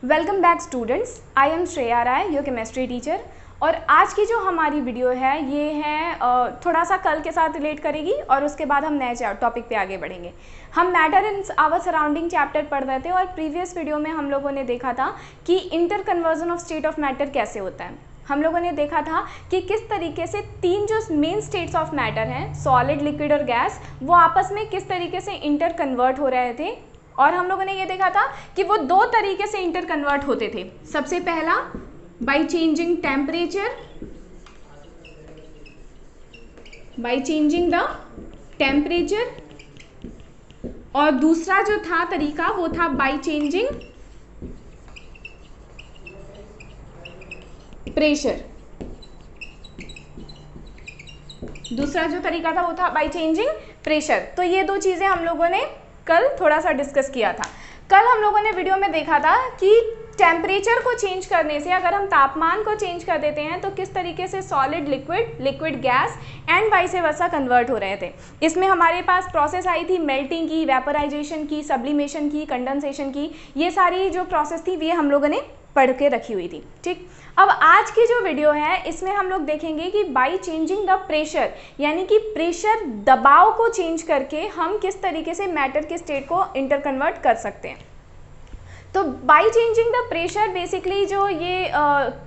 Welcome back students, I am Shreya Rai, your chemistry teacher. और आज की जो हमारी वीडियो है ये है थोड़ा सा कल के साथ रिलेट करेगी और उसके बाद हम नए टॉपिक पे आगे बढ़ेंगे। हम matter in our surrounding chapter पढ़ रहे थे और प्रीवियस वीडियो में हम लोगों ने देखा था कि inter conversion of state of matter कैसे होता है। हम लोगों ने देखा था कि किस तरीके से तीन जो मेन स्टेट्स ऑफ मैटर हैं, सॉलिड, लिक्विड और गैस, वो आपस में किस तरीके से इंटर कन्वर्ट हो रहे थे। और हम लोगों ने ये देखा था कि वो दो तरीके से इंटर कन्वर्ट होते थे। सबसे पहला by changing temperature, by changing the temperature, और दूसरा जो था तरीका वो था बाय चेंजिंग प्रेशर। दूसरा जो तरीका था वो था बाय चेंजिंग प्रेशर। तो ये दो चीजें हम लोगों ने कल थोड़ा सा डिस्कस किया था। कल हम लोगों ने वीडियो में देखा था कि टेम्परेचर को चेंज करने से, अगर हम तापमान को चेंज कर देते हैं तो किस तरीके से solid liquid, liquid gas and vice versa convert हो रहे थे। इसमें हमारे पास प्रोसेस आई थी मेल्टिंग की, वेपराइजेशन की, सब्लिमेशन की, कंडेंसेशन की। ये सारी जो प्रोसेस थी ये हम लोगों ने पढ़ के रखी हुई थी। ठीक, अब आज की जो वीडियो है इसमें हम लोग देखेंगे कि बाय चेंजिंग द प्रेशर, यानी कि प्रेशर दबाव को चेंज करके हम किस तरीके से मैटर के स्टेट को इंटर कन्वर्ट कर सकते हैं। तो by changing the pressure basically जो ये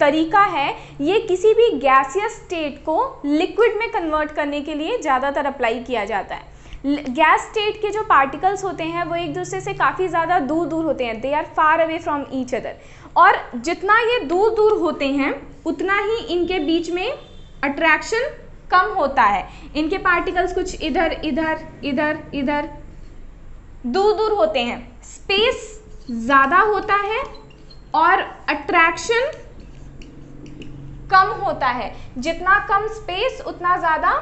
तरीका है ये किसी भी गैसियस स्टेट को लिक्विड में कन्वर्ट करने के लिए ज़्यादातर अप्लाई किया जाता है। गैस स्टेट के जो पार्टिकल्स होते हैं वो एक दूसरे से काफ़ी ज़्यादा दूर दूर होते हैं, they are far away from each other. और जितना ये दूर दूर होते हैं उतना ही इनके बीच में अट्रैक्शन कम होता है। इनके पार्टिकल्स कुछ इधर इधर इधर इधर दूर दूर होते हैं, स्पेस ज़्यादा होता है और अट्रैक्शन कम होता है। जितना कम स्पेस उतना ज़्यादा,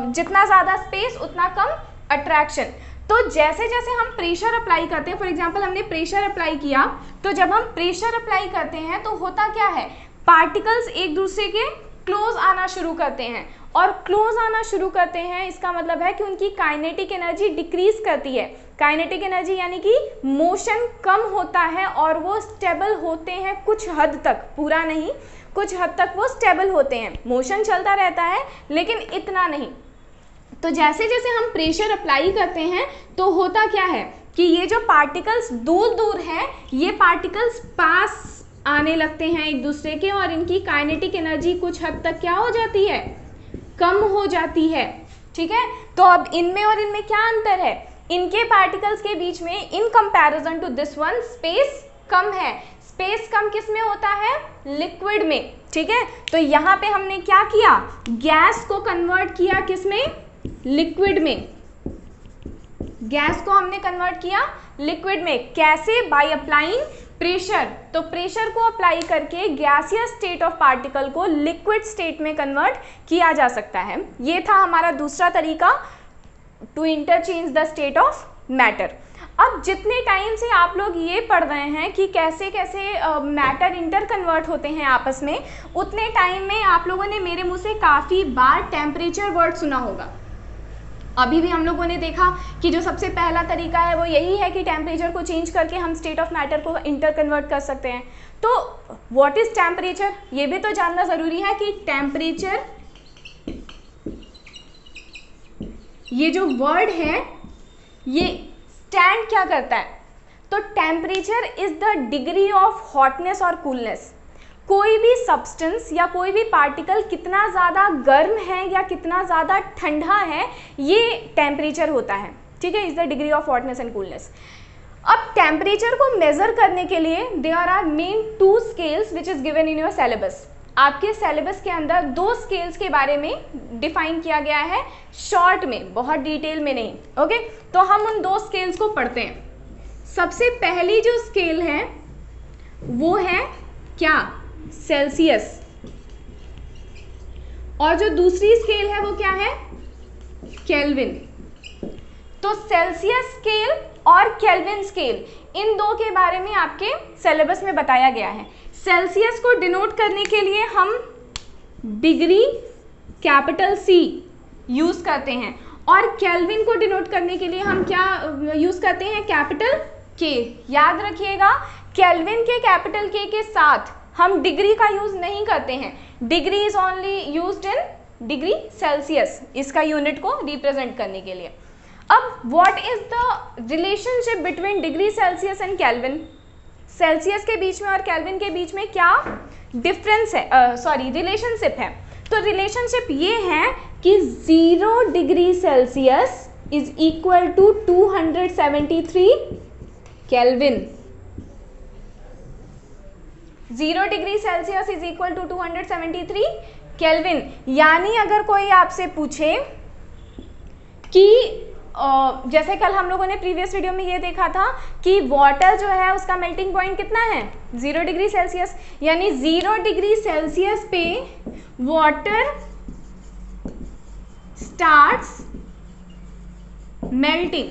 जितना ज़्यादा स्पेस उतना कम अट्रैक्शन। तो जैसे जैसे हम प्रेशर अप्लाई करते हैं, फॉर एग्जांपल हमने प्रेशर अप्लाई किया, तो जब हम प्रेशर अप्लाई करते हैं तो होता क्या है, पार्टिकल्स एक दूसरे के क्लोज आना शुरू करते हैं। और क्लोज आना शुरू करते हैं इसका मतलब है कि उनकी काइनेटिक एनर्जी डिक्रीज करती है। काइनेटिक एनर्जी यानी कि मोशन कम होता है और वो स्टेबल होते हैं कुछ हद तक, पूरा नहीं, कुछ हद तक वो स्टेबल होते हैं। मोशन चलता रहता है लेकिन इतना नहीं। तो जैसे जैसे हम प्रेशर अप्लाई करते हैं तो होता क्या है कि ये जो पार्टिकल्स दूर दूर हैं ये पार्टिकल्स पास आने लगते हैं एक दूसरे के, और इनकी काइनेटिक एनर्जी कुछ हद तक क्या हो जाती है, कम हो जाती है। ठीक है, तो अब इनमें और इनमें क्या अंतर है, इनके पार्टिकल्स के बीच में in comparison to this one space कम है। स्पेस कम किस में होता है, लिक्विड में। ठीक है, तो यहाँ पे हमने क्या किया, गैस को कन्वर्ट किया किस में, लिक्विड में। गैस को हमने कन्वर्ट किया लिक्विड में। कैसे, बाय अप्लाइंग प्रेशर। तो प्रेशर को अप्लाई करके गैसियस स्टेट ऑफ पार्टिकल को लिक्विड स्टेट में कन्वर्ट किया जा सकता है। ये था हमारा दूसरा तरीका to interchange the state of matter. अब जितने टाइम से आप लोग ये पढ़ रहे हैं कि कैसे कैसे मैटर इंटर कन्वर्ट होते हैं आपस में, उतने टाइम में आप लोगों ने मेरे मुंह से काफ़ी बार टेम्परेचर वर्ड सुना होगा। अभी भी हम लोगों ने देखा कि जो सबसे पहला तरीका है वो यही है कि टेम्परेचर को चेंज करके हम स्टेट ऑफ मैटर को इंटर कन्वर्ट कर सकते हैं। तो व्हाट इज टेम्परेचर, ये भी तो जानना ज़रूरी है कि टेम्परेचर, ये जो वर्ड है ये स्टैंड क्या करता है, तो temperature is the degree of hotness और कूलनेस। कोई भी सब्सटेंस या कोई भी पार्टिकल कितना ज़्यादा गर्म है या कितना ज़्यादा ठंडा है, ये टेम्परेचर होता है। ठीक है, is the degree of hotness and coolness. अब टेम्परेचर को मेजर करने के लिए there are main 2 scales which is given in your syllabus. आपके सिलेबस के अंदर 2 स्केल्स के बारे में डिफाइन किया गया है, शॉर्ट में, बहुत डिटेल में नहीं। ओके, तो हम उन 2 स्केल्स को पढ़ते हैं। सबसे पहली जो स्केल है वो है क्या, सेल्सियस। और जो दूसरी स्केल है वो क्या है, केल्विन। तो सेल्सियस स्केल और केल्विन स्केल, इन दो के बारे में आपके सिलेबस में बताया गया है। सेल्सियस को डिनोट करने के लिए हम डिग्री कैपिटल C यूज करते हैं और केल्विन को डिनोट करने के लिए हम क्या यूज करते हैं, कैपिटल K। याद रखिएगा केल्विन के कैपिटल के साथ हम डिग्री का यूज नहीं करते हैं, degree is only used in degree Celsius, इसका यूनिट को रिप्रेजेंट करने के लिए। अब what is the relationship between degree Celsius and kelvin, Celsius के बीच में और केल्विन के बीच में क्या डिफरेंस है, रिलेशनशिप है। तो रिलेशनशिप ये है कि 0 degree Celsius is equal to 273 Kelvin. 0 degree Celsius is equal to 273 Kelvin. यानी अगर कोई आपसे पूछे कि जैसे कल हम लोगों ने प्रीवियस वीडियो में ये देखा था कि वाटर जो है उसका मेल्टिंग पॉइंट कितना है 0 डिग्री सेल्सियस, यानी 0 डिग्री सेल्सियस पे वाटर स्टार्ट्स मेल्टिंग।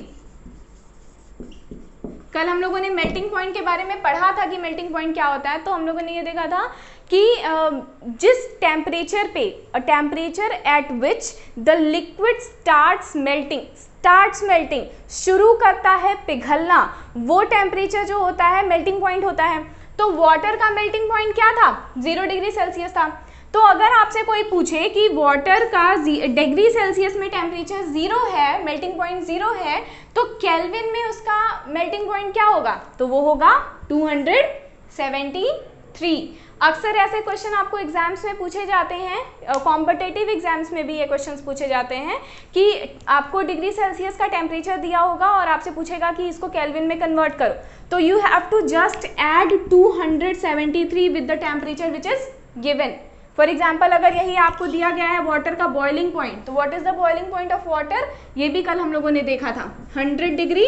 कल हम लोगों ने मेल्टिंग पॉइंट के बारे में पढ़ा था कि मेल्टिंग पॉइंट क्या होता है। तो हम लोगों ने ये देखा था कि जिस टेम्परेचर पे, temperature at which the liquid starts melting, शुरू करता है पिघलना, वो टेम्परेचर जो होता है मेल्टिंग पॉइंट होता है। तो वाटर का मेल्टिंग पॉइंट क्या था 0 डिग्री सेल्सियस था। तो अगर आपसे कोई पूछे कि वाटर का डिग्री सेल्सियस में टेम्परेचर 0 है, मेल्टिंग पॉइंट 0 है, तो केल्विन में उसका मेल्टिंग पॉइंट क्या होगा, तो वो होगा 273। अक्सर ऐसे क्वेश्चन आपको एग्जाम्स में पूछे जाते हैं, कॉम्पिटिटिव एग्जाम्स में भी ये क्वेश्चंस पूछे जाते हैं कि आपको डिग्री सेल्सियस का टेम्परेचर दिया होगा और आपसे पूछेगा कि इसको केल्विन में कन्वर्ट करो, तो you have to just add 273 with the temperature which is given. For example अगर यही आपको दिया गया है वाटर का बॉइलिंग पॉइंट, तो what is the boiling point of water, ये भी कल हम लोगों ने देखा था 100 डिग्री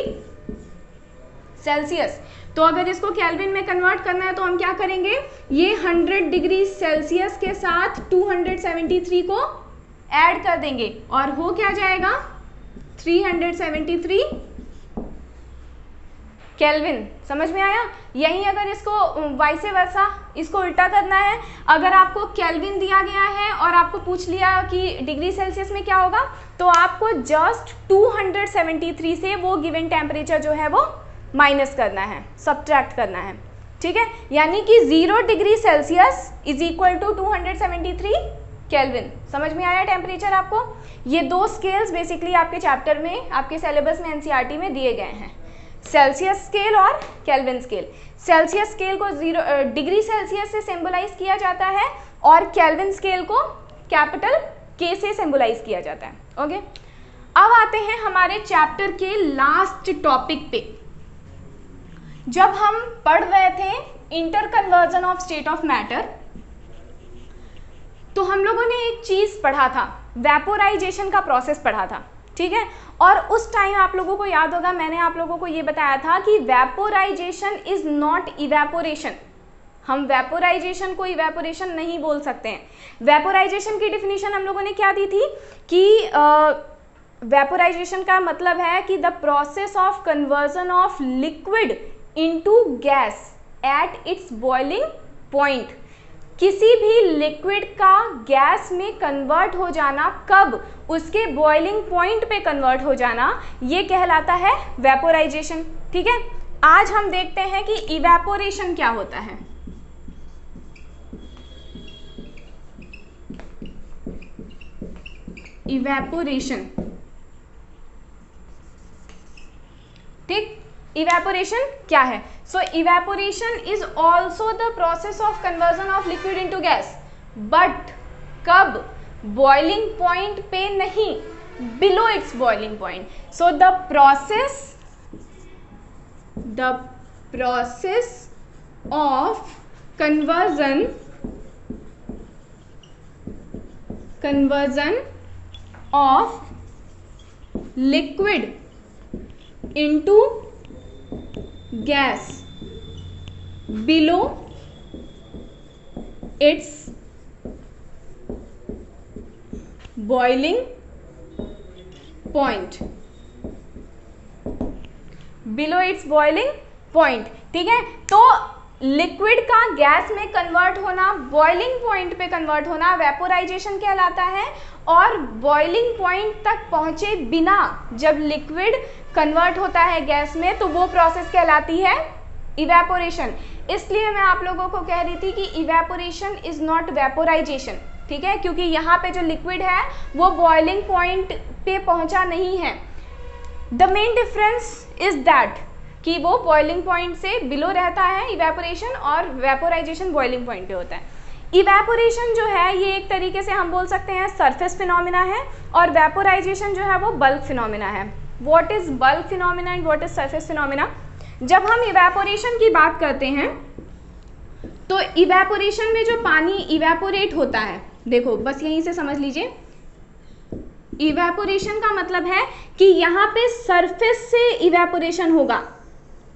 सेल्सियस। तो अगर इसको केल्विन में कन्वर्ट करना है तो हम क्या करेंगे, ये 100 डिग्री सेल्सियस के साथ 273 को ऐड कर देंगे और हो क्या जाएगा 373 केल्विन। समझ में आया। यही अगर इसको वाइस वर्सा, इसको उल्टा करना है, अगर आपको केल्विन दिया गया है और आपको पूछ लिया कि डिग्री सेल्सियस में क्या होगा, तो आपको जस्ट 273 से वो गिवन टेम्परेचर जो है वो माइनस करना है, सब्ट्रैक्ट करना है। ठीक है, यानी कि 0 degree Celsius is equal to 273 Kelvin. समझ में आया टेम्परेचर आपको। ये 2 स्केल्स बेसिकली आपके चैप्टर में, आपके सिलेबस में एनसीईआरटी में दिए गए हैं, सेल्सियस स्केल और केल्विन स्केल। सेल्सियस स्केल को 0 डिग्री सेल्सियस से सिंबलाइज किया जाता है और केल्विन स्केल को कैपिटल के से सिंबलाइज किया जाता है। ओके, अब आते हैं हमारे चैप्टर के लास्ट टॉपिक पे। जब हम पढ़ रहे थे inter conversion of state of matter, तो हम लोगों ने एक चीज पढ़ा था, वेपोराइजेशन का प्रोसेस पढ़ा था। ठीक है, और उस टाइम आप लोगों को याद होगा मैंने आप लोगों को ये बताया था कि वेपोराइजेशन इज नॉट इवेपोरेशन। हम वेपोराइजेशन को इवेपोरेशन नहीं बोल सकते हैं। वेपोराइजेशन की डिफिनीशन हम लोगों ने क्या दी थी कि वेपोराइजेशन का मतलब है कि the process of conversion of liquid into gas at its boiling point. किसी भी लिक्विड का गैस में कन्वर्ट हो जाना, कब, उसके बॉइलिंग पॉइंट पे कन्वर्ट हो जाना, ये कहलाता है वेपोराइजेशन। ठीक है, आज हम देखते हैं कि इवेपोरेशन क्या होता है। इवेपोरेशन, ठीक, इवेपोरेशन क्या है। So evaporation is also the process of conversion of liquid into gas, but कब, बॉइलिंग पॉइंट पे नहीं, below its boiling point. So the process of conversion of liquid into gas below its boiling point, below its boiling point। ठीक है, तो liquid का gas में convert होना, boiling point पे कन्वर्ट होना वेपोराइजेशन कहलाता है। और बॉइलिंग पॉइंट तक पहुंचे बिना जब लिक्विड कन्वर्ट होता है गैस में, तो वो प्रोसेस कहलाती है इवेपोरेशन। इसलिए मैं आप लोगों को कह रही थी कि इवेपोरेशन इज नॉट वेपोराइजेशन, ठीक है, क्योंकि यहाँ पे जो लिक्विड है वो बॉइलिंग पॉइंट पे पहुंचा नहीं है। The main difference is that कि वो बॉइलिंग पॉइंट से बिलो रहता है इवेपोरेशन, और वेपोराइजेशन बॉइलिंग पॉइंट पे होता है। इवेपोरेशन जो है ये एक तरीके से हम बोल सकते हैं सरफेस फिनोमिना है, और वेपोराइजेशन जो है वो बल्क फिनोमिना है। What is bulk phenomena and what is surface phenomena? जब हम इवेपोरेशन की बात करते हैं तो इवेपोरेशन में जो पानी इवेपोरेट होता है, देखो बस यहीं से समझ लीजिए, इवेपोरेशन का मतलब है कि यहाँ पे सरफेस से इवेपोरेशन होगा,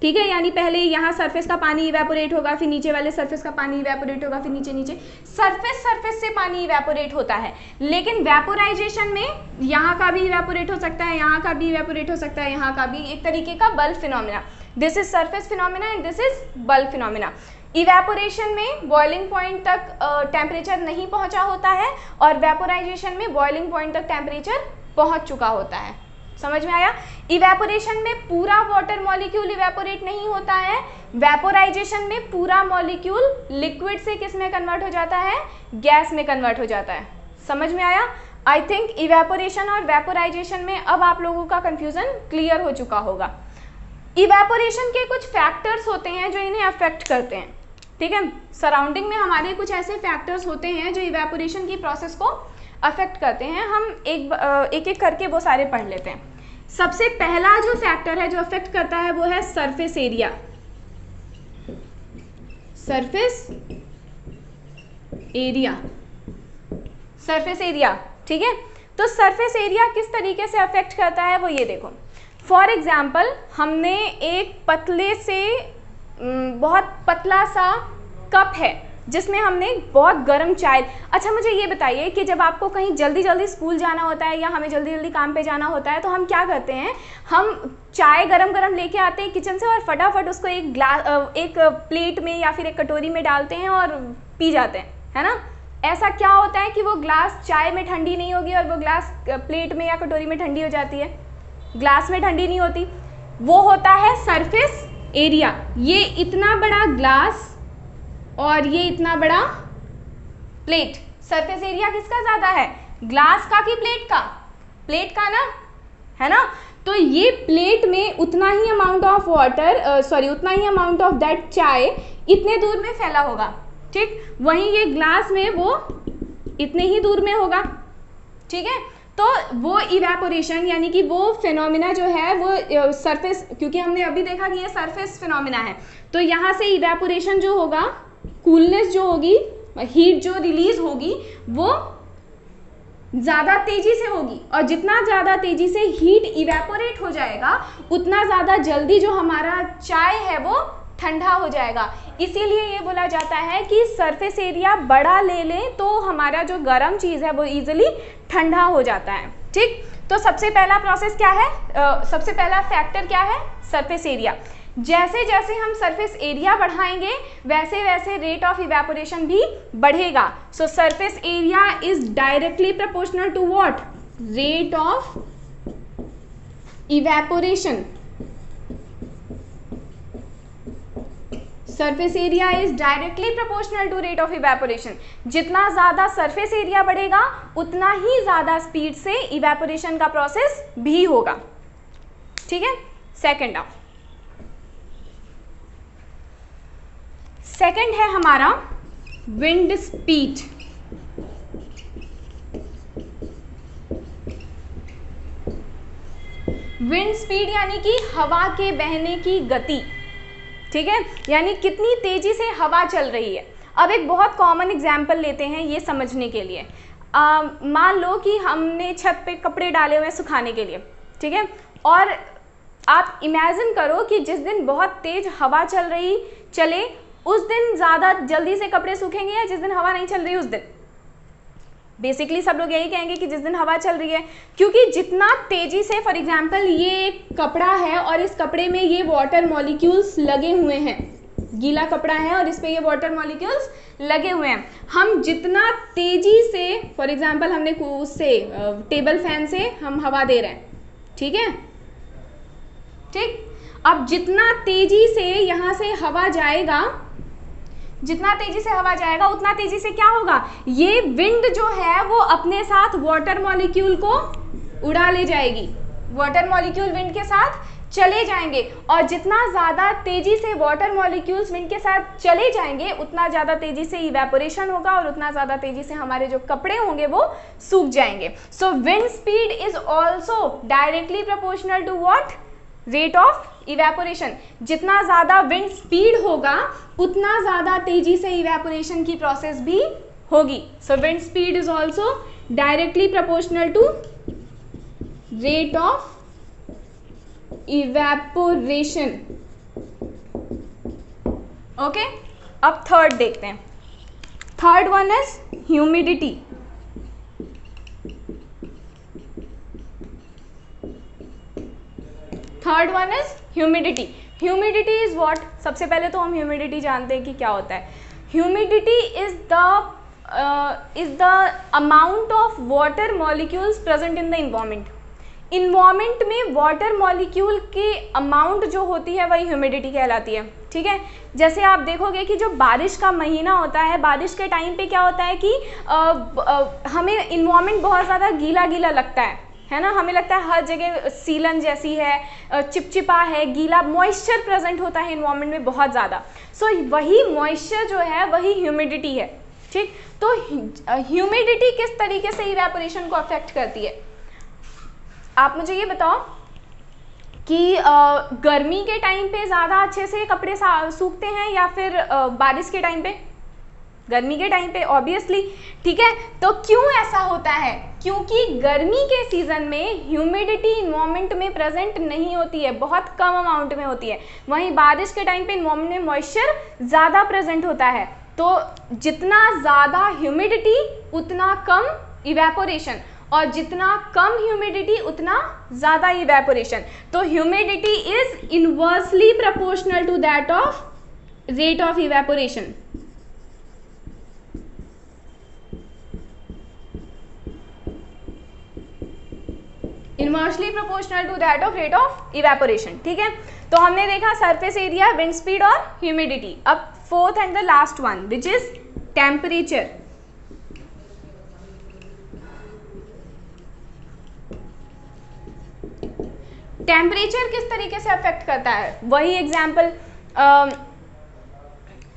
ठीक है, यानी पहले यहाँ सरफेस का पानी इवेपोरेट होगा, फिर नीचे वाले सरफेस का पानी इवेपोरेट होगा, फिर नीचे नीचे सरफेस से पानी इवेपोरेट होता है। लेकिन वेपोराइजेशन में यहाँ का भी इवेपोरेट हो सकता है, यहाँ का भी इवेपोरेट हो सकता है, यहाँ का भी, एक तरीके का bulk phenomena. This is surface phenomena and this is bulk phenomena. Evaporation में बॉइलिंग पॉइंट तक टेम्परेचर नहीं पहुंचा होता है, और वेपोराइजेशन में बॉइलिंग पॉइंट तक टेम्परेचर पहुंच चुका होता है। समझ में आया? इवेपोरेशन में पूरा वाटर मॉलिक्यूल इवेपोरेट नहीं होता है, वेपोराइजेशन में पूरा मॉलिक्यूल लिक्विड से किस में कन्वर्ट हो जाता है? गैस में कन्वर्ट हो जाता है। समझ में आया? आई थिंक इवेपोरेशन और वेपोराइजेशन में अब आप लोगों का कंफ्यूजन क्लियर हो चुका होगा। इवेपोरेशन के कुछ फैक्टर्स होते हैं जो इन्हें अफेक्ट करते हैं, ठीक है, सराउंडिंग में हमारे कुछ ऐसे फैक्टर्स होते हैं जो इवेपोरेशन की प्रोसेस को अफेक्ट करते हैं। हम एक एक करके वो सारे पढ़ लेते हैं। सबसे पहला जो फैक्टर है जो अफेक्ट करता है वो है surface area. Surface area, surface area, ठीक है। तो सरफेस एरिया किस तरीके से अफेक्ट करता है वो ये देखो। फॉर एग्जाम्पल हमने एक पतले से बहुत पतला सा कप है जिसमें हमने बहुत गर्म चाय, अच्छा मुझे ये बताइए कि जब आपको कहीं जल्दी जल्दी स्कूल जाना होता है या हमें जल्दी जल्दी काम पे जाना होता है तो हम क्या करते हैं? हम चाय गरम गरम लेके आते हैं किचन से और फटाफट उसको एक प्लेट में या फिर एक कटोरी में डालते हैं और पी जाते हैं, है ना। ऐसा क्या होता है कि वो ग्लास चाय में ठंडी नहीं होगी और वो ग्लास प्लेट में या कटोरी में ठंडी हो जाती है? ग्लास में ठंडी नहीं होती, वो होता है सरफेस एरिया। ये इतना बड़ा ग्लास और ये इतना बड़ा प्लेट, सरफेस एरिया किसका ज्यादा है? ग्लास का कि प्लेट का? प्लेट का ना, है ना। तो ये प्लेट में उतना ही अमाउंट ऑफ वाटर उतना ही अमाउंट ऑफ दैट चाय इतने दूर में फैला होगा, ठीक। वहीं ये ग्लास में वो इतने ही दूर में होगा, ठीक है। तो वो इवेपोरेशन यानी कि वो फिनोमिना जो है वो सरफेस, क्योंकि हमने अभी देखा कि ये सरफेस फिनोमिना है, तो यहाँ से इवेपोरेशन जो होगा, कूलनेस जो होगी, हीट जो रिलीज होगी वो ज़्यादा तेजी से होगी, और जितना ज़्यादा तेजी से हीट इवेपोरेट हो जाएगा उतना ज़्यादा जल्दी जो हमारा चाय है वो ठंडा हो जाएगा। इसीलिए ये बोला जाता है कि सरफेस एरिया बड़ा ले लें तो हमारा जो गर्म चीज़ है वो इजीली ठंडा हो जाता है, ठीक। तो सबसे पहला प्रोसेस क्या है? सबसे पहला फैक्टर क्या है? Surface area. जैसे जैसे हम सरफेस एरिया बढ़ाएंगे वैसे वैसे रेट ऑफ इवेपोरेशन भी बढ़ेगा। So surface area is directly proportional to what? Rate of evaporation. Surface area is directly proportional to rate of evaporation. जितना ज्यादा सरफेस एरिया बढ़ेगा उतना ही ज्यादा स्पीड से इवेपोरेशन का प्रोसेस भी होगा, ठीक है। सेकंड आओ, सेकंड है हमारा विंड स्पीड। विंड स्पीड यानी कि हवा के बहने की गति, ठीक है, यानी कितनी तेजी से हवा चल रही है। अब एक बहुत कॉमन एग्जाम्पल लेते हैं ये समझने के लिए। मान लो कि हमने छत पे कपड़े डाले हुए हैं सुखाने के लिए, ठीक है, और आप इमेजिन करो कि जिस दिन बहुत तेज हवा चले उस दिन ज़्यादा जल्दी से कपड़े सूखेंगे या जिस दिन हवा नहीं चल रही उस दिन? बेसिकली सब लोग यही कहेंगे कि जिस दिन हवा चल रही है, क्योंकि जितना तेजी से, फॉर एग्जांपल ये एक कपड़ा है और इस कपड़े में ये वाटर मॉलिक्यूल्स लगे हुए हैं, गीला कपड़ा है और इस पे ये वाटर मॉलिक्यूल्स लगे हुए हैं। हम जितना तेजी से, फॉर एग्जांपल हमने उससे टेबल फैन से हम हवा दे रहे हैं, ठीक है, ठीक। अब जितना तेजी से यहाँ से हवा जाएगा, जितना तेजी से हवा जाएगा उतना तेजी से क्या होगा, ये विंड जो है वो अपने साथ वाटर मॉलिक्यूल को उड़ा ले जाएगी, वाटर मॉलिक्यूल विंड के साथ चले जाएंगे। और जितना ज़्यादा तेजी से वाटर मॉलिक्यूल्स विंड के साथ चले जाएंगे उतना ज़्यादा तेजी से इवेपोरेशन होगा और उतना ज़्यादा तेजी से हमारे जो कपड़े होंगे वो सूख जाएंगे। So wind speed is also directly proportional to what, rate of evaporation. जितना ज़्यादा विंड स्पीड होगा उतना ज़्यादा तेजी से इवेपोरेशन की प्रोसेस भी होगी। So wind speed is also directly proportional to rate of evaporation. Okay, अब थर्ड देखते हैं। Third one is humidity. Third one is humidity. Humidity is what, सबसे पहले तो हम ह्यूमिडिटी जानते हैं कि क्या होता है। Humidity is the amount of water molecules present in the environment. Environment में वाटर मॉलिक्यूल की अमाउंट जो होती है वही ह्यूमिडिटी कहलाती है। ठीक है, जैसे आप देखोगे कि जो बारिश का महीना होता है, बारिश के टाइम पे क्या होता है कि हमें इन्वायरमेंट बहुत ज़्यादा गीला गीला लगता है ना, हमें लगता है हर जगह सीलन जैसी है, चिपचिपा है, गीला, मॉइस्चर प्रेजेंट होता है इन्वायरमेंट में बहुत ज़्यादा। सो वही मॉइस्चर जो है वही ह्यूमिडिटी है। ठीक, तो ह्यूमिडिटी किस तरीके से इवेपोरेशन को अफेक्ट करती है, आप मुझे ये बताओ कि गर्मी के टाइम पे ज़्यादा अच्छे से कपड़े सूखते हैं या फिर बारिश के टाइम पे? गर्मी के टाइम पे ऑब्वियसली। ठीक है, तो क्यों ऐसा होता है? क्योंकि गर्मी के सीज़न में ह्यूमिडिटी इन्वायरमेंट में प्रेजेंट नहीं होती है, बहुत कम अमाउंट में होती है। वहीं बारिश के टाइम पे इन्वायरमेंट में मॉइस्चर ज़्यादा प्रेजेंट होता है। तो जितना ज़्यादा ह्यूमिडिटी उतना कम इवेपोरेशन, और जितना कम ह्यूमिडिटी उतना ज़्यादा इवेपोरेशन। तो humidity is inversely proportional to that of rate of evaporation. Inversely proportional to that of rate of evaporation. ठीक है, तो हमने देखा सरफेस एरिया, विंड स्पीड और ह्यूमिडिटी। अब fourth and the last one which is temperature. Temperature किस तरीके से अफेक्ट करता है, वही एग्जाम्पल,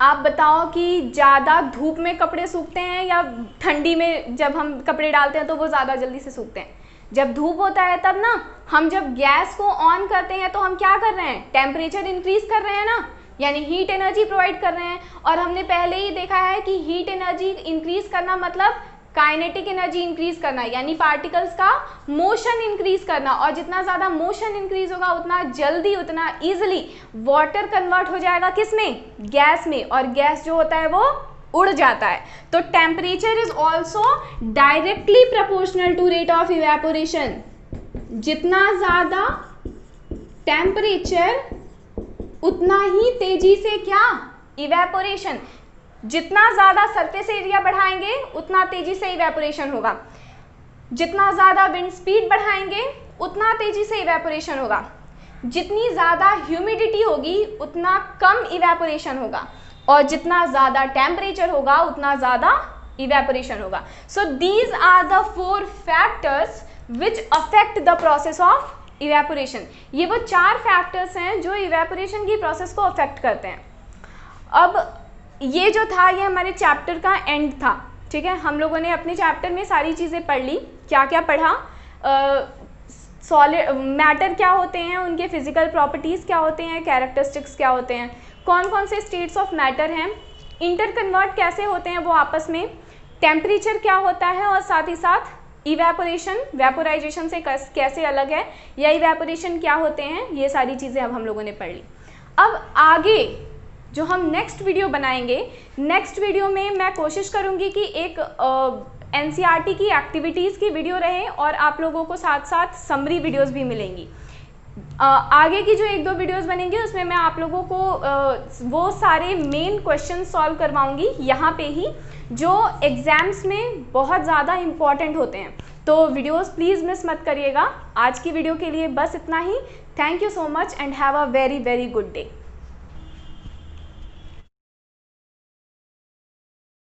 आप बताओ कि ज़्यादा धूप में कपड़े सूखते हैं या ठंडी में जब हम कपड़े डालते हैं तो वो ज़्यादा जल्दी से सूखते हैं? जब धूप होता है तब ना, हम जब गैस को ऑन करते हैं तो हम क्या कर रहे हैं, टेम्परेचर इंक्रीज कर रहे हैं ना, यानी हीट एनर्जी प्रोवाइड कर रहे हैं। और हमने पहले ही देखा है कि हीट एनर्जी इंक्रीज करना मतलब काइनेटिक एनर्जी इंक्रीज करना, यानी पार्टिकल्स का मोशन इंक्रीज करना। और जितना ज़्यादा मोशन इंक्रीज होगा उतना जल्दी, उतना इजीली वाटर कन्वर्ट हो जाएगा किस में, गैस में, और गैस जो होता है वो उड़ जाता है। तो temperature is also directly proportional to rate of evaporation. जितना ज़्यादा टेम्परेचर उतना ही तेजी से क्या, इवेपोरेशन। जितना ज़्यादा सरफेस एरिया बढ़ाएंगे उतना तेजी से इवेपोरेशन होगा, जितना ज़्यादा विंड स्पीड बढ़ाएंगे उतना तेजी से इवेपोरेशन होगा, जितनी ज़्यादा ह्यूमिडिटी होगी उतना कम इवेपोरेशन होगा, और जितना ज़्यादा टेम्परेचर होगा उतना ज़्यादा इवेपोरेशन होगा। So these are the 4 factors which affect the process of evaporation. ये वो 4 फैक्टर्स हैं जो इवेपोरेशन की प्रोसेस को अफेक्ट करते हैं। अब ये जो था ये हमारे चैप्टर का एंड था। ठीक है, हम लोगों ने अपने चैप्टर में सारी चीज़ें पढ़ ली। क्या क्या पढ़ा, सॉलिड मैटर क्या होते हैं, उनके फिजिकल प्रॉपर्टीज़ क्या होते हैं, कैरेक्टरिस्टिक्स क्या होते हैं, कौन कौन से स्टेट्स ऑफ मैटर हैं, इंटर कन्वर्ट कैसे होते हैं वो आपस में, टेम्परेचर क्या होता है, और साथ ही साथ इवेपोरेशन वेपोराइजेशन से कैसे अलग है, या इवेपोरेशन क्या होते हैं, ये सारी चीज़ें अब हम लोगों ने पढ़ ली। अब आगे जो हम नेक्स्ट वीडियो बनाएंगे, नेक्स्ट वीडियो में मैं कोशिश करूँगी कि एक NCERT की एक्टिविटीज़ की वीडियो रहे और आप लोगों को साथ साथ समरी वीडियोस भी मिलेंगी। आगे की जो 1-2 वीडियोस बनेंगी उसमें मैं आप लोगों को वो सारे मेन क्वेश्चन सॉल्व करवाऊंगी यहाँ पे ही, जो एग्ज़ाम्स में बहुत ज़्यादा इम्पॉर्टेंट होते हैं। तो वीडियोस प्लीज़ मिस मत करिएगा। आज की वीडियो के लिए बस इतना ही। Thank you so much and have a very very good day.